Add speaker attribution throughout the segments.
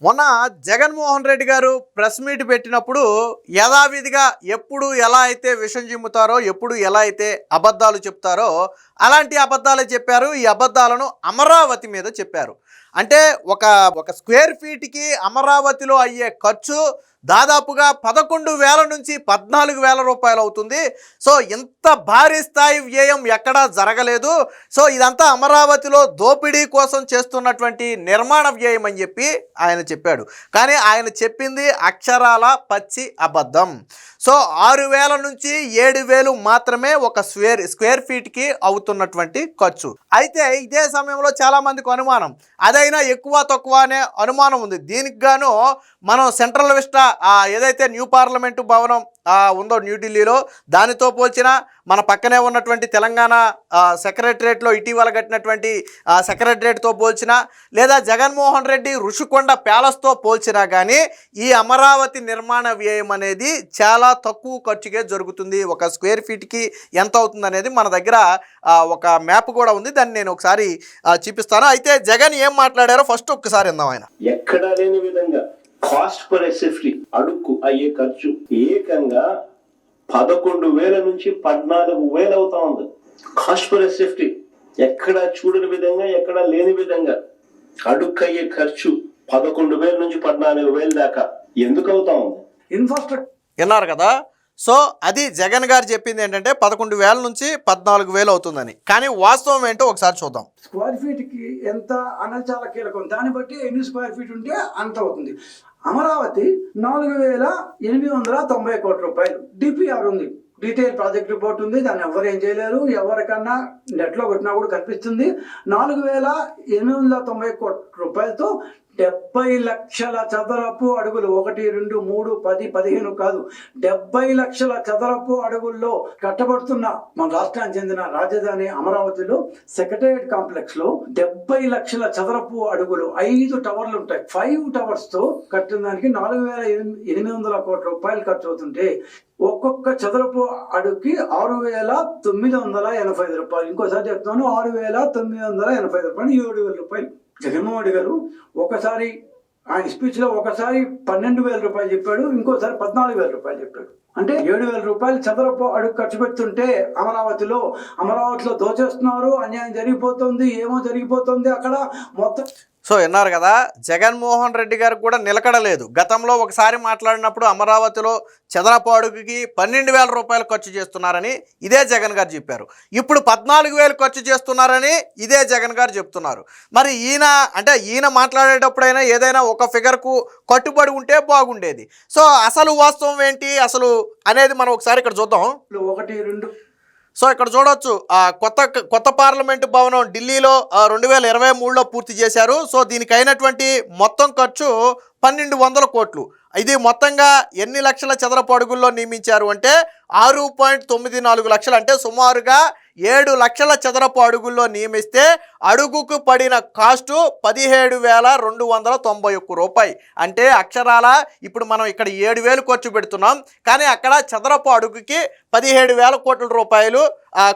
Speaker 1: మొన్న జగన్మోహన్ రెడ్డి గారు press meet పెట్టినప్పుడు యథావిధిగా ఎప్పుడు ఎలా అయితే విషం చిమ్ముతారో, ఎప్పుడు ఎలా అయితే అబద్ధాలు చెప్తారో అలాంటి అబద్ధాలే చెప్పారు. ఈ అబద్ధాలను అమరావతి మీద చెప్పారు. అంటే ఒక ఒక స్క్వేర్ ఫీట్కి అమరావతిలో అయ్యే ఖర్చు దాదాపుగా 11,000 నుంచి 14,000 రూపాయలు అవుతుంది. సో ఇంత భారీ స్థాయి వ్యయం ఎక్కడా జరగలేదు. సో ఇదంతా అమరావతిలో దోపిడీ కోసం చేస్తున్నటువంటి నిర్మాణ వ్యయం అని చెప్పి ఆయన చెప్పాడు. కానీ ఆయన చెప్పింది అక్షరాల పచ్చి అబద్ధం. సో 6,000 నుంచి 7,000 మాత్రమే ఒక స్క్వేర్ ఫీట్కి అవుతున్నటువంటి ఖర్చు. అయితే ఇదే సమయంలో చాలామందికి అనుమానం, అదైనా ఎక్కువ తక్కువ అనే అనుమానం ఉంది. దీనికి గాను మనం సెంట్రల్ విస్టా ఏదైతే న్యూ పార్లమెంటు భవనం ఉందో న్యూఢిల్లీలో, దానితో పోల్చినా, మన పక్కనే ఉన్నటువంటి తెలంగాణ సెక్రటరేట్లో ఇటీవల కట్టినటువంటి సెక్రటరేట్తో పోల్చినా, లేదా జగన్మోహన్ రెడ్డి ఋషికొండ ప్యాలెస్తో పోల్చినా కానీ ఈ అమరావతి నిర్మాణ వ్యయం అనేది చాలా తక్కువ ఖర్చుకే జరుగుతుంది. ఒక స్క్వేర్ ఫీట్కి ఎంత అవుతుంది అనేది మన దగ్గర ఒక మ్యాప్ కూడా ఉంది. దాన్ని నేను ఒకసారి చూపిస్తాను. అయితే జగన్ ఏం మాట్లాడారో ఫస్ట్ ఒక్కసారి విందాం. ఆయన
Speaker 2: ఎక్కడా లేని విధంగా కాస్ట్ పర్ ఎస్ఎఫ్టీ అడుక్కు అయ్యే ఖర్చు ఏకంగా 11,000 నుంచి 14,000 అవుతా ఉంది. కాస్ట్ పర్ ఎస్ఎఫ్టీ ఎక్కడా చూడని విధంగా, ఎక్కడా లేని విధంగా అడుక్కు అయ్యే ఖర్చు 11,000 నుంచి 14,000 దాకా ఎందుకు అవుతా ఉంది?
Speaker 1: ఇన్ఫ్రాస్ట్రక్చర్ విన్నారు కదా. సో అది జగన్ గారు చెప్పింది ఏంటంటే 11,000 నుంచి 14,000 అవుతుందని. కానీ వాస్తవం ఏంటో ఒకసారి చూద్దాం.
Speaker 3: స్క్వేర్ ఫీట్కి ఎంత అన్నది చాలా కీలకం. దాన్ని బట్టి ఎన్ని స్క్వేర్ ఫీట్ ఉంటే అంత అవుతుంది. అమరావతి 4,890 కోట్ల రూపాయలు డిపిఆర్ ఉంది, డీటెయిల్ ప్రాజెక్ట్ రిపోర్ట్ ఉంది. దాన్ని ఎవరు ఏం చేయలేరు. ఎవరికన్నా నెట్లో కొట్టినా కూడా కనిపిస్తుంది. 4,890 కోట్ల రూపాయలతో 70 లక్షల చదరపు అడుగులు, 1, 2, 3, 10, 15 కాదు, 70 లక్షల చదరపు అడుగుల్లో కట్టబడుతున్న మన రాష్ట్రానికి చెందిన రాజధాని అమరావతిలో సెక్రటేరియట్ కాంప్లెక్స్ లో 70 లక్షల చదరపు అడుగులు, 5 టవర్లు ఉంటాయి. 5 టవర్స్ తో కట్టిన దానికి 4,800 కోట్ల రూపాయలు ఖర్చు అవుతుంటే ఒక్కొక్క చదరపు అడుగుకి 6,985 రూపాయలు. ఇంకోసారి చెప్తాను, 6,985 రూపాయలు, 7,000 రూపాయలు. జగన్మోహన్ రెడ్డి గారు ఒకసారి ఆయన స్పీచ్లో ఒకసారి 12,000 రూపాయలు చెప్పాడు, ఇంకోసారి 14,000 రూపాయలు చెప్పాడు. అంటే 7,000 రూపాయలు చదరపు అడుగు ఖర్చు పెడుతుంటే అమరావతిలో దోచేస్తున్నారు, అన్యాయం జరిగిపోతుంది, ఏమో జరిగిపోతుంది అక్కడ మొత్తం.
Speaker 1: సో విన్నారు కదా, జగన్మోహన్ రెడ్డి గారికి కూడా నిలకడలేదు. గతంలో ఒకసారి మాట్లాడినప్పుడు అమరావతిలో చదరపు అడుగుకి 12,000 రూపాయలు ఖర్చు చేస్తున్నారని ఇదే జగన్ గారు చెప్పారు. ఇప్పుడు 14,000 ఖర్చు చేస్తున్నారని ఇదే జగన్ గారు చెప్తున్నారు. మరి ఈయన మాట్లాడేటప్పుడైనా ఏదైనా ఒక ఫిగర్కు కట్టుబడి ఉంటే బాగుండేది. సో అసలు వాస్తవం ఏంటి అసలు అనేది మనం ఒకసారి ఇక్కడ చూద్దాం.
Speaker 3: 1, 2
Speaker 1: సో ఇక్కడ చూడొచ్చు, కొత్త పార్లమెంటు భవనం ఢిల్లీలో 2023లో పూర్తి చేశారు. సో దీనికి అయినటువంటి మొత్తం ఖర్చు 1,200 కోట్లు. ఇది మొత్తంగా ఎన్ని లక్షల చదరపు అడుగుల్లో నియమించారు అంటే 6.94 లక్షలు, అంటే సుమారుగా 7 లక్షల చదరపు అడుగుల్లో నియమిస్తే అడుగుకు పడిన కాస్టు 17,291 రూపాయలు. అంటే అక్షరాల ఇప్పుడు మనం ఇక్కడ 7,000 ఖర్చు పెడుతున్నాం, కానీ అక్కడ చదరపు అడుగుకి 17,000 కోట్ల రూపాయలు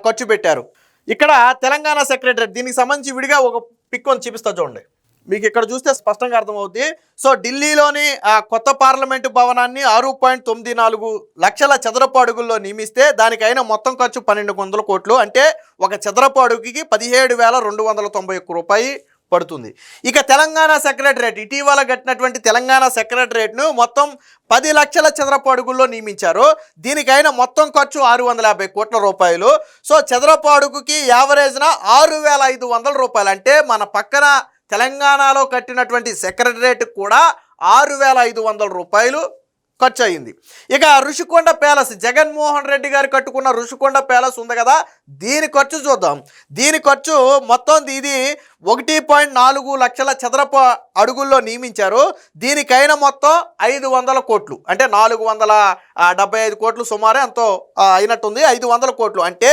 Speaker 1: ఖర్చు పెట్టారు. ఇక్కడ తెలంగాణ సెక్రటరీ, దీనికి సంబంధించి విడిగా ఒక పిక్ అని చూపిస్తా చూడండి, మీకు ఇక్కడ చూస్తే స్పష్టంగా అర్థమవుతుంది. సో ఢిల్లీలోని కొత్త పార్లమెంటు భవనాన్ని 6.94 లక్షల చదరపు అడుగుల్లో నియమిస్తే దానికైనా మొత్తం ఖర్చు 1,200 కోట్లు. అంటే ఒక చదరపు అడుగుకి 17,291 రూపాయలు పడుతుంది. ఇక తెలంగాణ సెక్రటరేట్, ఇటీవల కట్టినటువంటి తెలంగాణ సెక్రటరేట్ను మొత్తం 10 లక్షల చదరపు అడుగుల్లో నియమించారు. దీనికైనా మొత్తం ఖర్చు 650 కోట్ల రూపాయలు. సో చదరపు అడుగుకి యావరేజ్న 6,500 రూపాయలు. అంటే మన పక్కన తెలంగాణలో కట్టినటువంటి సెక్రటరేట్ కూడా 6,500 రూపాయలు ఖర్చు అయింది. ఇక ఋషికొండ ప్యాలెస్, జగన్మోహన్ రెడ్డి గారు కట్టుకున్న ఋషికొండ ప్యాలెస్ ఉంది కదా, దీని ఖర్చు చూద్దాం. దీని ఖర్చు మొత్తం ఇది 1.4 లక్షల చదరపు అడుగుల్లో నియమించారు. దీనికైనా మొత్తం 500 కోట్లు, అంటే 475 కోట్లు సుమారు ఎంతో అయినట్టుంది. 500 కోట్లు అంటే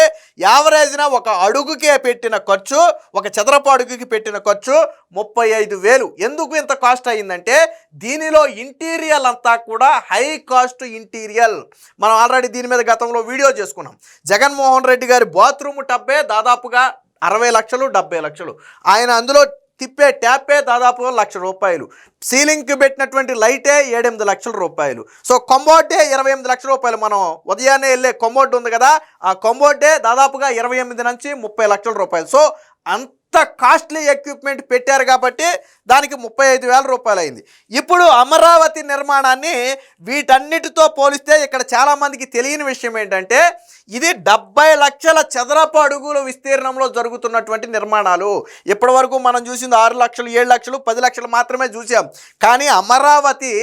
Speaker 1: యావరేజ్న ఒక అడుగుకే పెట్టిన ఖర్చు, ఒక చదరపు అడుగుకి పెట్టిన ఖర్చు 35,000. ఎందుకు ఇంత కాస్ట్ అయిందంటే దీనిలో ఇంటీరియల్ అంతా కూడా హై కాస్ట్ ఇంటీరియల్. మనం ఆల్రెడీ దీని మీద గతంలో వీడియో చేసుకున్నాం. జగన్మోహన్ రెడ్డి గారి బాత్రూమ్ టబ్బే దాదాపుగా 60 లక్షలు 70 లక్షలు. ఆయన అందులో తిప్పే ట్యాపే దాదాపు 1,00,000 రూపాయలు, సీలింగ్కి పెట్టినటువంటి లైటే 7-8 లక్షల రూపాయలు, సో కొంబోటే 28 లక్షల రూపాయలు. మనం ఉదయాన్నే వెళ్ళే కొంబోట్ ఉంది కదా, ఆ కొంబోటే దాదాపుగా 28 నుంచి 30 లక్షల రూపాయలు. సో అంత కాస్ట్లీ ఎక్విప్మెంట్ పెట్టారు కాబట్టి దానికి 35,000 రూపాయలు అయింది. ఇప్పుడు అమరావతి నిర్మాణాన్ని వీటన్నిటితో పోలిస్తే ఇక్కడ చాలామందికి తెలియని విషయం ఏంటంటే ఇది 70 లక్షల చదరపు అడుగుల విస్తీర్ణంలో జరుగుతున్నటువంటి నిర్మాణాలు. ఇప్పటి వరకు మనం చూసింది 6 లక్షలు, 7 లక్షలు, 10 లక్షలు మాత్రమే చూసాం. కానీ అమరావతి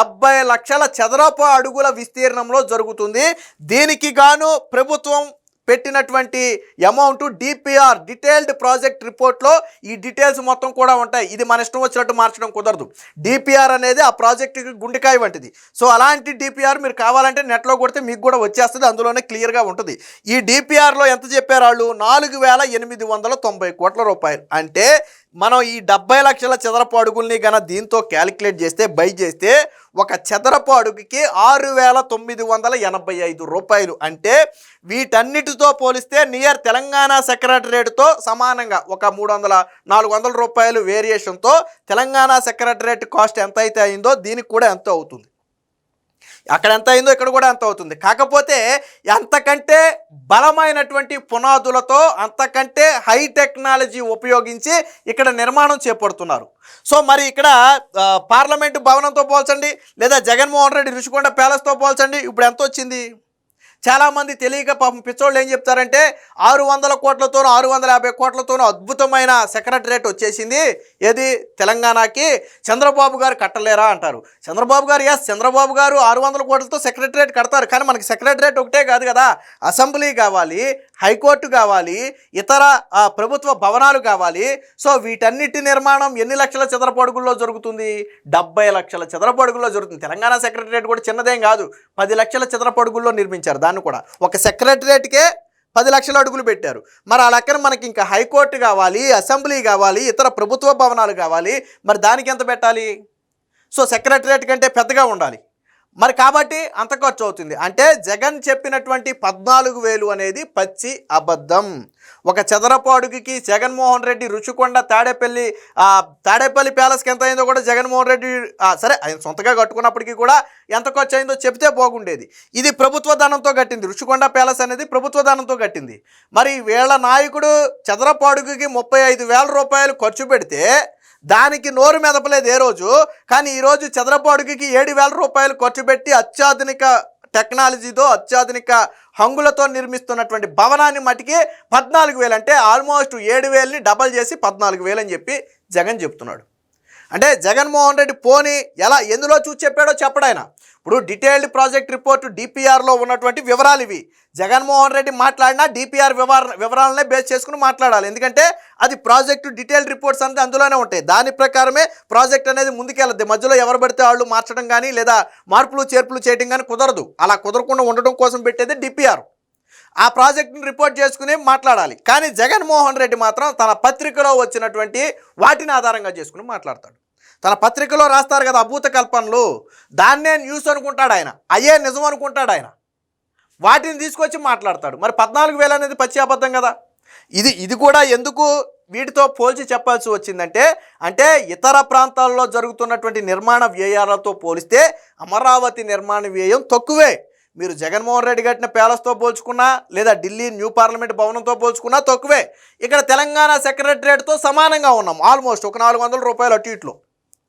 Speaker 1: 70 లక్షల చదరపు అడుగుల విస్తీర్ణంలో జరుగుతుంది. దీనికి గాను ప్రభుత్వం పెట్టినటువంటి అమౌంట్ డిపిఆర్, డీటెయిల్డ్ ప్రాజెక్ట్ రిపోర్ట్లో ఈ డీటెయిల్స్ మొత్తం కూడా ఉంటాయి. ఇది మన ఇష్టం వచ్చినట్టు మార్చడం కుదరదు. డిపిఆర్ అనేది ఆ ప్రాజెక్టుకి గుండెకాయ వంటిది. సో అలాంటి డిపిఆర్ మీరు కావాలంటే నెట్లో కొడితే మీకు కూడా వచ్చేస్తుంది, అందులోనే క్లియర్గా ఉంటుంది. ఈ డిపిఆర్లో ఎంత చెప్పారు వాళ్ళు? 4,890 కోట్ల రూపాయలు. అంటే మనం ఈ 70 లక్షల చదరపు అడుగుల్ని గన దీంతో క్యాలిక్యులేట్ చేస్తే, బై చేస్తే ఒక చదరపు అడుగుకి 6,985 రూపాయలు. అంటే వీటన్నిటితో పోలిస్తే నియర్ తెలంగాణ సెక్రటరేట్తో సమానంగా ఒక 300-400 రూపాయలు వేరియేషన్తో తెలంగాణ సెక్రటరేట్ కాస్ట్ ఎంత అయితే అయిందో దీనికి కూడా ఎంత అవుతుంది. అక్కడ ఎంత అయిందో ఇక్కడ కూడా ఎంత అవుతుంది. కాకపోతే అంతకంటే బలమైనటువంటి పునాదులతో, అంతకంటే హై టెక్నాలజీ ఉపయోగించి ఇక్కడ నిర్మాణం చేపడుతున్నారు. సో మరి ఇక్కడ పార్లమెంటు భవనంతో పోల్చండి, లేదా జగన్మోహన్ రెడ్డి రుషికొండ ప్యాలెస్తో పోల్చండి, ఇప్పుడు ఎంత వచ్చింది? చాలామంది తెలియక పాపం పిచ్చోళ్ళు ఏం చెప్తారంటే 600 కోట్లతోనూ 650 కోట్లతోనూ అద్భుతమైన సెక్రటరేట్ వచ్చేసింది ఏది తెలంగాణకి, చంద్రబాబు గారు కట్టలేరా అంటారు. చంద్రబాబు గారు చంద్రబాబు గారు 600 కోట్లతో సెక్రటరేట్ కడతారు. కానీ మనకి సెక్రటరేట్ ఒకటే కాదు కదా, అసెంబ్లీ కావాలి, హైకోర్టు కావాలి, ఇతర ప్రభుత్వ భవనాలు కావాలి. సో వీటన్నిటి నిర్మాణం ఎన్ని లక్షల చదరపు అడుగుల్లో జరుగుతుంది? 70 లక్షల చదరపు అడుగుల్లో జరుగుతుంది. తెలంగాణ సెక్రటరేట్ కూడా చిన్నదేం కాదు, 10 లక్షల చదరపు అడుగుల్లో నిర్మించారు. దాన్ని కూడా ఒక సెక్రటరేట్కే 10 లక్షల అడుగులు పెట్టారు. మరి ఆ లెక్కన మనకి ఇంకా హైకోర్టు కావాలి, అసెంబ్లీ కావాలి, ఇతర ప్రభుత్వ భవనాలు కావాలి. మరి దానికి ఎంత పెట్టాలి? సో సెక్రటరేట్ కంటే పెద్దగా ఉండాలి. మరి కాబట్టి అంత ఖర్చు అవుతుంది. అంటే జగన్ చెప్పినటువంటి 14,000 అనేది పచ్చి అబద్ధం. ఒక చదరపు అడుగుకి జగన్మోహన్ రెడ్డి రుషికొండ తాడేపల్లి ప్యాలెస్కి ఎంత అయిందో కూడా జగన్మోహన్ రెడ్డి సరే ఆయన సొంతగా కట్టుకున్నప్పటికీ కూడా ఎంత ఖర్చు అయిందో చెప్తే బాగుండేది. ఇది ప్రభుత్వ ధనంతో కట్టింది, రుషికొండ ప్యాలెస్ అనేది ప్రభుత్వ ధనంతో కట్టింది. మరి వీళ్ళ నాయకుడు చదరపు అడుగుకి 35,000 రూపాయలు ఖర్చు పెడితే దానికి నోరు మెదపలేదు ఏ రోజు. కానీ ఈరోజు చదరపు అడుగుకి 7,000 రూపాయలు ఖర్చు పెట్టి అత్యాధునిక టెక్నాలజీతో, అత్యాధునిక హంగులతో నిర్మిస్తున్నటువంటి భవనాన్ని మటుకి 14,000, అంటే ఆల్మోస్ట్ 7,000ని డబల్ చేసి 14,000 అని చెప్పి జగన్ చెప్తున్నాడు. అంటే జగన్మోహన్ రెడ్డి పోనీ ఎందులో చూసి చెప్పాడో చెప్పడాయన. ఇప్పుడు డీటెయిల్డ్ ప్రాజెక్ట్ రిపోర్టు డిపిఆర్లో ఉన్నటువంటి వివరాలు ఇవి. జగన్మోహన్ రెడ్డి మాట్లాడినా డిపిఆర్ వివరాలనే బేస్ చేసుకుని మాట్లాడాలి. ఎందుకంటే అది ప్రాజెక్టు డీటెయిల్డ్ రిపోర్ట్స్ అనేది అందులోనే ఉంటాయి. దాని ప్రకారమే ప్రాజెక్ట్ అనేది ముందుకెళ్ళద్ది. మధ్యలో ఎవరు పడితే వాళ్ళు మార్చడం కానీ లేదా మార్పులు చేర్పులు చేయడం కానీ కుదరదు. అలా కుదరకుండా ఉండడం కోసం పెట్టేది డిపిఆర్. ఆ ప్రాజెక్టుని రిపోర్ట్ చేసుకుని మాట్లాడాలి. కానీ జగన్మోహన్ రెడ్డి మాత్రం తన పత్రికలో వచ్చినటువంటి వాటిని ఆధారంగా చేసుకుని మాట్లాడతాడు. తన పత్రికలో రాస్తారు కదా అభూత కల్పనలు, దాన్నే న్యూస్ అనుకుంటాడు ఆయన, అయ్యే నిజం అనుకుంటాడు ఆయన, వాటిని తీసుకొచ్చి మాట్లాడతాడు. మరి 14,000 అనేది పచ్చి అబద్ధం కదా. ఇది కూడా ఎందుకు వీటితో పోల్చి చెప్పాల్సి వచ్చిందంటే, అంటే ఇతర ప్రాంతాల్లో జరుగుతున్నటువంటి నిర్మాణ వ్యయాలతో పోలిస్తే అమరావతి నిర్మాణ వ్యయం తక్కువే. మీరు జగన్మోహన్ రెడ్డి కట్టిన ప్యాలెస్తో పోల్చుకున్నా లేదా ఢిల్లీ న్యూ పార్లమెంట్ భవనంతో పోల్చుకున్నా తక్కువే. ఇక్కడ తెలంగాణ సెక్రటరేట్తో సమానంగా ఉన్నాం. ఆల్మోస్ట్ ఒక 400 రూపాయలు అటు ఇట్లో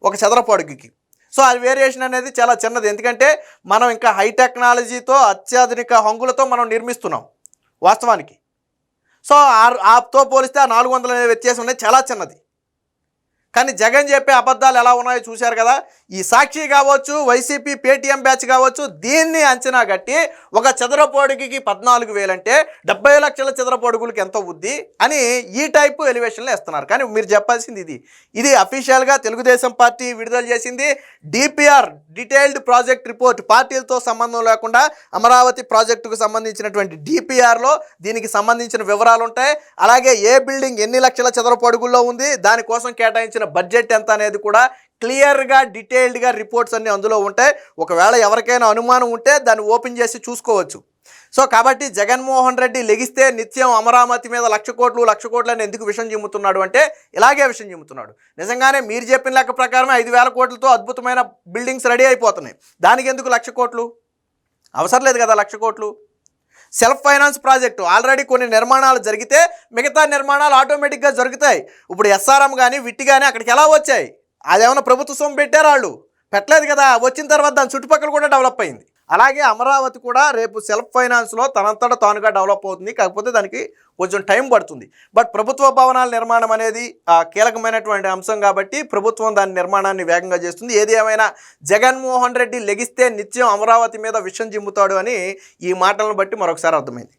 Speaker 1: ఒక చదరపు అడుగుకి. సో అది వేరియేషన్ అనేది చాలా చిన్నది. ఎందుకంటే మనం ఇంకా హై టెక్నాలజీతో, అత్యాధునిక హంగులతో మనం నిర్మిస్తున్నాం వాస్తవానికి. సో ఆతో పోలిస్తే ఆ 400 అనే వ్యత్యాసం అనేది చాలా చిన్నది. కానీ జగన్ చెప్పే అబద్ధాలు ఎలా ఉన్నాయో చూశారు కదా. ఈ సాక్షి కావచ్చు, వైసీపీ పేటీఎం బ్యాచ్ కావచ్చు, దీన్ని అంచనా కట్టి ఒక చదరపు అడుగుకి 14,000 అంటే 70 లక్షల చదరపు అడుగులకి ఎంత అవుద్ది అని ఈ టైపు ఎలివేషన్లు ఇస్తున్నారు. కానీ మీరు చెప్పాల్సింది ఇది అఫీషియల్గా తెలుగుదేశం పార్టీ విడుదల చేసింది డిపిఆర్, డీటెయిల్డ్ ప్రాజెక్ట్ రిపోర్ట్. పార్టీలతో సంబంధం లేకుండా అమరావతి ప్రాజెక్టుకు సంబంధించినటువంటి డిపిఆర్లో దీనికి సంబంధించిన వివరాలు ఉంటాయి. అలాగే ఏ బిల్డింగ్ ఎన్ని లక్షల చదరపు అడుగుల్లో ఉంది, దానికోసం కేటాయించిన బడ్జెట్ ఎంత అనేది కూడా క్లియర్గా డీటెయిల్డ్గా రిపోర్ట్స్ అన్నీ అందులో ఉంటాయి. ఒకవేళ ఎవరికైనా అనుమానం ఉంటే దాన్ని ఓపెన్ చేసి చూసుకోవచ్చు. సో కాబట్టి జగన్మోహన్ రెడ్డి లెగిస్తే నిత్యం అమరావతి మీద 1,00,00,000 కోట్లని ఎందుకు విషం చిమ్ముతున్నాడు అంటే ఇలాగే విషం చిమ్ముతున్నాడు. నిజంగానే మీరు చెప్పిన లెక్క ప్రకారం 5,000 కోట్లతో అద్భుతమైన బిల్డింగ్స్ రెడీ అయిపోతున్నాయి. దానికి ఎందుకు 1,00,000 కోట్లు? అవసరం లేదు కదా 1,00,000 కోట్లు. సెల్ఫ్ ఫైనాన్స్ ప్రాజెక్టు ఆల్రెడీ కొన్ని నిర్మాణాలు జరిగితే మిగతా నిర్మాణాలు ఆటోమేటిక్గా జరుగుతాయి. ఇప్పుడు ఎస్ఆర్ఎం కానీ విట్టి కానీ అక్కడికి ఎలా వచ్చాయి? అదేమన్నా ప్రభుత్వ సొమ్ము పెట్టారా? వాళ్ళు పెట్టలేదు కదా. వచ్చిన తర్వాత దాని చుట్టుపక్కల కూడా డెవలప్ అయింది. అలాగే అమరావతి కూడా రేపు సెల్ఫ్ ఫైనాన్స్లో తనంతట తానుగా డెవలప్ అవుతుంది. కాకపోతే దానికి కొంచెం టైం పడుతుంది. బట్ ప్రభుత్వ భవనాల నిర్మాణం అనేది కీలకమైనటువంటి అంశం కాబట్టి ప్రభుత్వం దాని నిర్మాణాన్ని వేగంగా చేస్తుంది. ఏది ఏమైనా జగన్మోహన్ రెడ్డి లెగిస్తే నిత్యం అమరావతి మీద విషం చిమ్ముతాడు అని ఈ మాటలను బట్టి మరొకసారి అర్థమైంది.